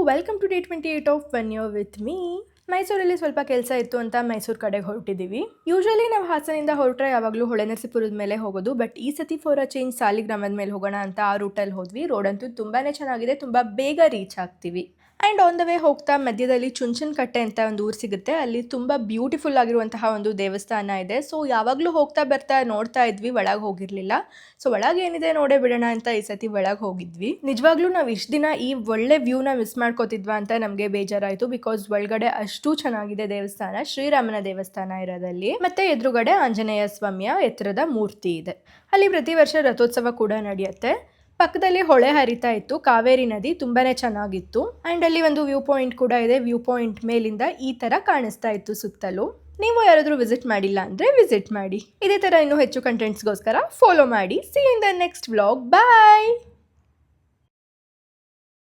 Welcome to day 28 of 1 year with me. ಮೈಸೂರಲ್ಲಿ ಸ್ವಲ್ಪ ಕೆಲಸ ಇತ್ತು ಅಂತ ಮೈಸೂರು ಕಡೆಗೆ ಹೊರಟಿದ್ದೀವಿ. ಯೂಶಲಿ ನಾವು ಹಾಸನಿಂದ ಹೊರಟ್ರೆ ಯಾವಾಗಲೂ ಹೊಳೆನರಸೀಪುರದ ಮೇಲೆ ಹೋಗೋದು, ಬಟ್ ಈ ಸತಿ ಫಾರ್ ಅ ಚೇಂಜ್ ಸಾಲಿಗ್ರಾಮದ ಮೇಲೆ ಹೋಗೋಣ ಅಂತ ಆ ರೂಟಲ್ಲಿ ಹೋದ್ವಿ. ರೋಡ್ ಅಂತೂ ತುಂಬಾ ಚೆನ್ನಾಗಿದೆ, ತುಂಬ ಬೇಗ ರೀಚ್ ಆಗ್ತೀವಿ. ಆ್ಯಂಡ್ ಆನ್ ದ ವೇ ಹೋಗ್ತಾ ಮಧ್ಯದಲ್ಲಿ ಚುಂಚನಕಟ್ಟೆ ಅಂತ ಒಂದು ಊರು ಸಿಗುತ್ತೆ. ಅಲ್ಲಿ ತುಂಬ ಬ್ಯೂಟಿಫುಲ್ ಆಗಿರುವಂತಹ ಒಂದು ದೇವಸ್ಥಾನ ಇದೆ. ಸೊ ಯಾವಾಗಲೂ ಹೋಗ್ತಾ ಬರ್ತಾ ನೋಡ್ತಾ ಇದ್ವಿ, ಒಳಗೆ ಹೋಗಿರಲಿಲ್ಲ. ಸೊ ಒಳಗೆ ಏನಿದೆ ನೋಡೇ ಬಿಡೋಣ ಅಂತ ಈ ಸತಿ ಒಳಗೆ ಹೋಗಿದ್ವಿ. ನಿಜವಾಗ್ಲೂ ನಾವು ಇಷ್ಟು ದಿನ ಈ ಒಳ್ಳೆ ವ್ಯೂನ ಮಿಸ್ ಮಾಡ್ಕೋತಿದ್ವಾ ಅಂತ ನಮಗೆ ಬೇಜಾರಾಯಿತು. ಬಿಕಾಸ್ ಒಳಗಡೆ ಅಷ್ಟು ಚೆನ್ನಾಗಿದೆ ದೇವಸ್ಥಾನ, ಶ್ರೀರಾಮನ ದೇವಸ್ಥಾನ ಇರೋದಲ್ಲಿ. ಮತ್ತೆ ಎದುರುಗಡೆ ಆಂಜನೇಯ ಸ್ವಾಮಿಯ ಎತ್ತರದ ಮೂರ್ತಿ ಇದೆ. ಅಲ್ಲಿ ಪ್ರತಿ ವರ್ಷ ರಥೋತ್ಸವ ಕೂಡ ನಡೆಯುತ್ತೆ. ಪಕ್ಕದಲ್ಲಿ ಹೊಳೆ ಹರಿತಾ ಇತ್ತು, ಕಾವೇರಿ ನದಿ ತುಂಬಾನೇ ಚೆನ್ನಾಗಿತ್ತು. ಆ್ಯಂಡ್ ಅಲ್ಲಿ ಒಂದು ವ್ಯೂ ಪಾಯಿಂಟ್ ಕೂಡ ಇದೆ. ವ್ಯೂ ಪಾಯಿಂಟ್ ಮೇಲಿಂದ ಈ ಥರ ಕಾಣಿಸ್ತಾ ಇತ್ತು ಸುತ್ತಲೂ. ನೀವು ಯಾರಾದರೂ ವಿಸಿಟ್ ಮಾಡಿಲ್ಲ ಅಂದರೆ ವಿಸಿಟ್ ಮಾಡಿ. ಇದೇ ಥರ ಇನ್ನೂ ಹೆಚ್ಚು ಕಂಟೆಂಟ್ಸ್ಗೋಸ್ಕರ ಫಾಲೋ ಮಾಡಿ. See you in the next vlog. Bye.